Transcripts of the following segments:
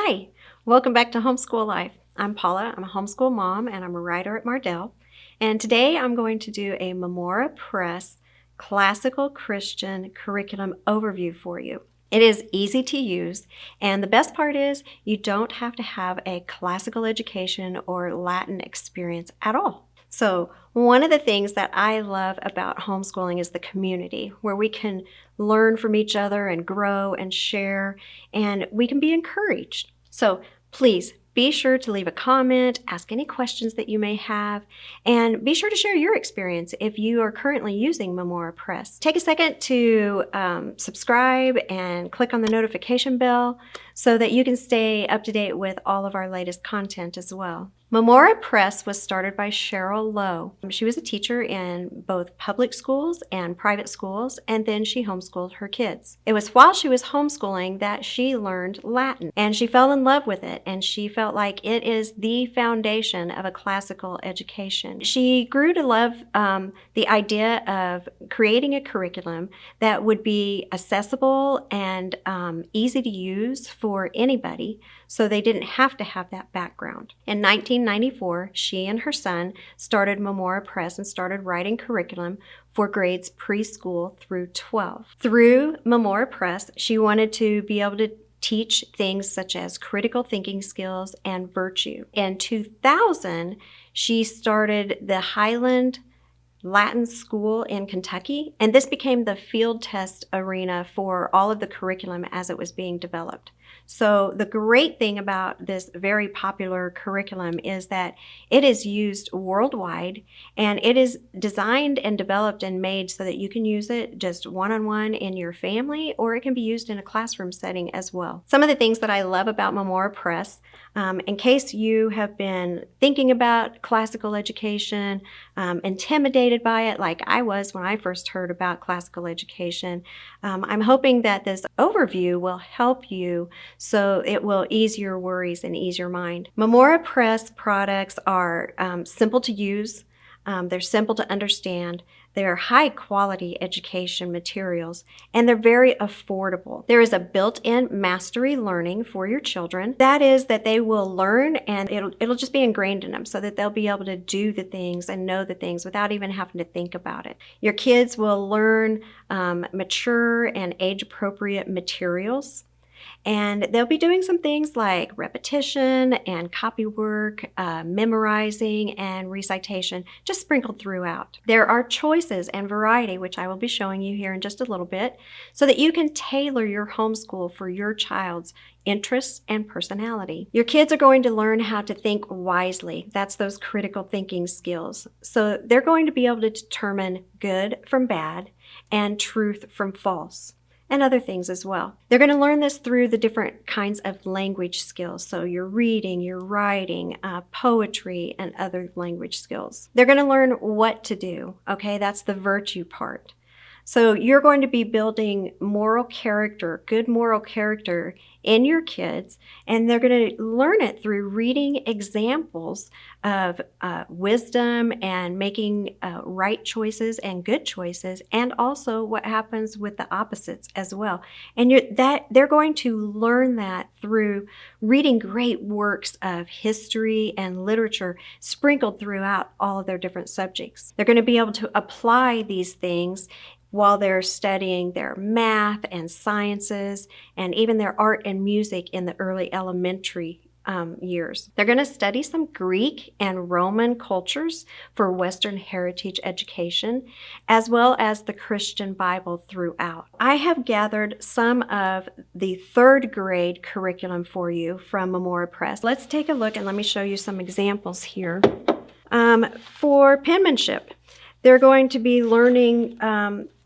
Hi, welcome back to Homeschool Life. I'm Paula. I'm a homeschool mom and I'm a writer at Mardel. And today I'm going to do a Memoria Press Classical Christian curriculum overview for you. It is easy to use, and the best part is you don't have to have a classical education or Latin experience at all. So one of the things that I love about homeschooling is the community, where we can learn from each other and grow and share, and we can be encouraged. So please be sure to leave a comment, ask any questions that you may have, and be sure to share your experience if you are currently using Memoria Press. Take a second to subscribe and click on the notification bell so that you can stay up to date with all of our latest content as well. Memoria Press was started by Cheryl Lowe. She was a teacher in both public schools and private schools, and then she homeschooled her kids. It was while she was homeschooling that she learned Latin, and she fell in love with it, and she felt like it is the foundation of a classical education. She grew to love the idea of creating a curriculum that would be accessible and easy to use for anybody, so they didn't have to have that background. In 1994, she and her son started Memoria Press and started writing curriculum for grades preschool through 12. Through Memoria Press, she wanted to be able to teach things such as critical thinking skills and virtue. In 2000, she started the Highland Latin School in Kentucky, and this became the field test arena for all of the curriculum as it was being developed. So the great thing about this very popular curriculum is that it is used worldwide, and it is designed and developed and made so that you can use it just one-on-one in your family, or it can be used in a classroom setting as well. Some of the things that I love about Memoria Press, in case you have been thinking about classical education, intimidated by it like I was when I first heard about classical education, I'm hoping that this overview will help you so it will ease your worries and ease your mind. Memoria Press products are simple to use, they're simple to understand, they're high quality education materials, and they're very affordable. There is a built-in mastery learning for your children. That is that they will learn and it'll just be ingrained in them so that they'll be able to do the things and know the things without even having to think about it. Your kids will learn mature and age-appropriate materials. And they'll be doing some things like repetition and copy work, memorizing and recitation, just sprinkled throughout. There are choices and variety, which I will be showing you here in just a little bit, so that you can tailor your homeschool for your child's interests and personality. Your kids are going to learn how to think wisely. That's those critical thinking skills. So they're going to be able to determine good from bad and truth from false, and other things as well. They're going to learn this through the different kinds of language skills. So your reading, your writing, poetry, and other language skills. They're going to learn what to do. Okay, that's the virtue part. So you're going to be building moral character, good moral character in your kids, and they're going to learn it through reading examples of wisdom and making right choices and good choices, and also what happens with the opposites as well. And they're going to learn that through reading great works of history and literature sprinkled throughout all of their different subjects. They're going to be able to apply these things while they're studying their math and sciences and even their art and music in the early elementary years. They're going to study some Greek and Roman cultures for Western heritage education, as well as the Christian Bible throughout. I have gathered some of the third grade curriculum for you from Memoria Press. Let's take a look and let me show you some examples here. For penmanship, they're going to be learning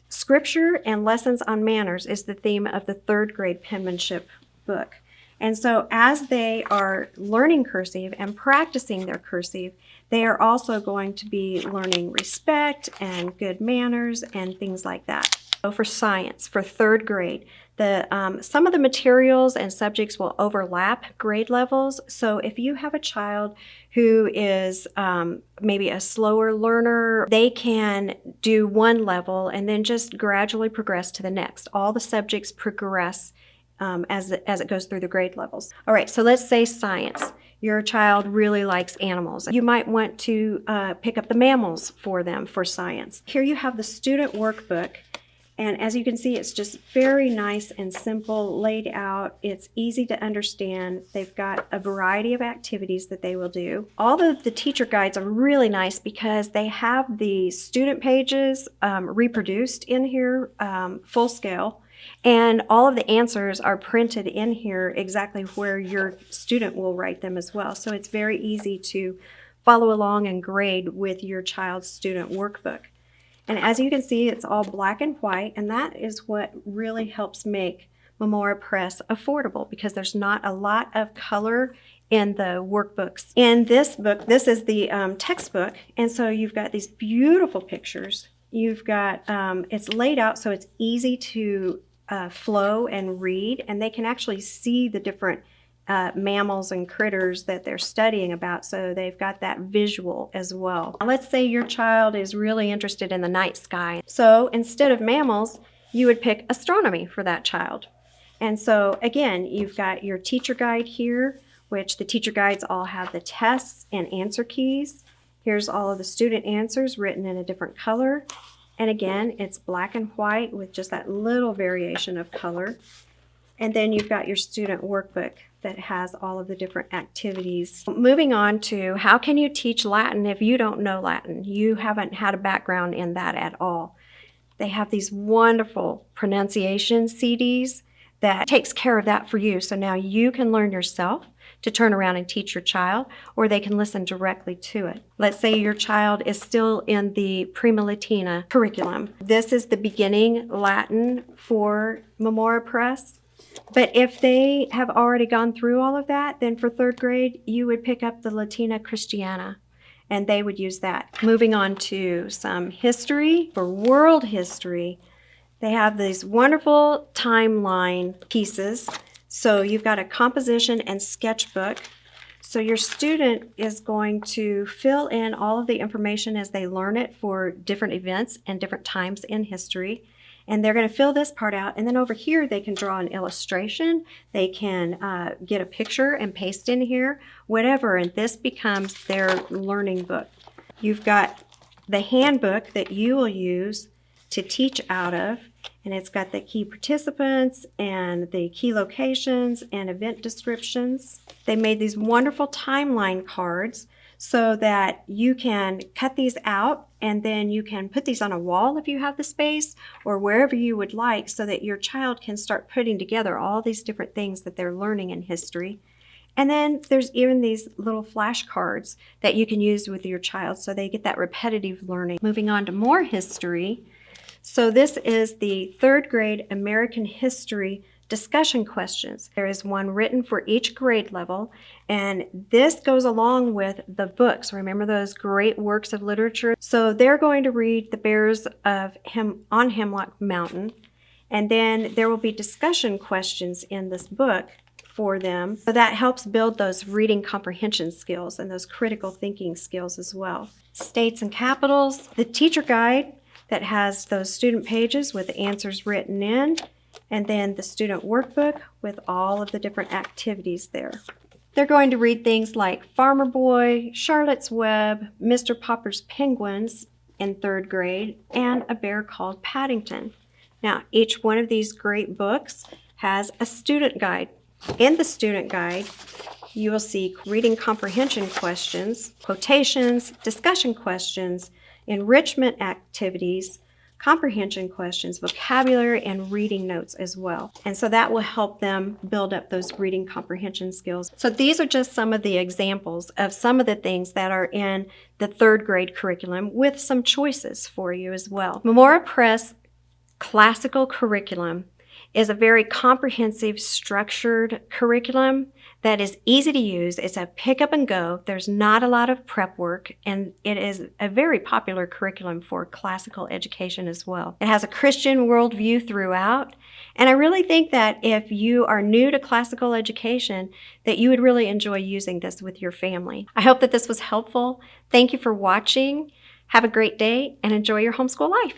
Scripture and Lessons on Manners is the theme of the third grade penmanship book. And so as they are learning cursive and practicing their cursive, they are also going to be learning respect and good manners and things like that. So for science, for third grade, some of the materials and subjects will overlap grade levels. So if you have a child who is maybe a slower learner, they can do one level and then just gradually progress to the next. All the subjects progress as it goes through the grade levels. All right, so let's say science. Your child really likes animals. You might want to pick up the mammals for them for science. Here you have the student workbook. And as you can see, it's just very nice and simple, laid out. It's easy to understand. They've got a variety of activities that they will do. All of the teacher guides are really nice because they have the student pages reproduced in here full scale. And all of the answers are printed in here exactly where your student will write them as well. So it's very easy to follow along and grade with your child's student workbook. And as you can see, it's all black and white, and that is what really helps make Memoria Press affordable because there's not a lot of color in the workbooks. In this book, this is the textbook, and so you've got these beautiful pictures. You've got, it's laid out so it's easy to flow and read, and they can actually see the different mammals and critters that they're studying about, so they've got that visual as well. Now, let's say your child is really interested in the night sky. So instead of mammals, you would pick astronomy for that child. And so again, you've got your teacher guide here, which the teacher guides all have the tests and answer keys. Here's all of the student answers written in a different color. And again, it's black and white with just that little variation of color. And then you've got your student workbook that has all of the different activities. Moving on to how can you teach Latin if you don't know Latin? You haven't had a background in that at all. They have these wonderful pronunciation CDs that takes care of that for you. So now you can learn yourself to turn around and teach your child, or they can listen directly to it. Let's say your child is still in the Prima Latina curriculum. This is the beginning Latin for Memoria Press. But if they have already gone through all of that, then for third grade, you would pick up the Latina Christiana, and they would use that. Moving on to some history. For world history, they have these wonderful timeline pieces. So you've got a composition and sketchbook. So your student is going to fill in all of the information as they learn it for different events and different times in history. And they're going to fill this part out, and then over here they can draw an illustration, they can get a picture and paste in here, whatever, and this becomes their learning book. You've got the handbook that you will use to teach out of, and it's got the key participants and the key locations and event descriptions. They made these wonderful timeline cards so that you can cut these out and then you can put these on a wall if you have the space or wherever you would like, so that your child can start putting together all these different things that they're learning in history. And then there's even these little flashcards that you can use with your child so they get that repetitive learning. Moving on to more history. So this is the third grade American history discussion questions. There is one written for each grade level, and this goes along with the books. Remember those great works of literature? So they're going to read The Bears on Hemlock Mountain, and then there will be discussion questions in this book for them. So that helps build those reading comprehension skills and those critical thinking skills as well. States and capitals, the teacher guide that has those student pages with the answers written in, and then the student workbook with all of the different activities there. They're going to read things like Farmer Boy, Charlotte's Web, Mr. Popper's Penguins in third grade, and A Bear Called Paddington. Now, each one of these great books has a student guide. In the student guide, you will see reading comprehension questions, quotations, discussion questions, enrichment activities, comprehension questions, vocabulary, and reading notes as well. And so that will help them build up those reading comprehension skills. So these are just some of the examples of some of the things that are in the third grade curriculum with some choices for you as well. Memoria Press Classical Curriculum is a very comprehensive, structured curriculum that is easy to use. It's a pick up and go. There's not a lot of prep work, and it is a very popular curriculum for classical education as well. It has a Christian worldview throughout, and I really think that if you are new to classical education, that you would really enjoy using this with your family. I hope that this was helpful. Thank you for watching. Have a great day and enjoy your homeschool life.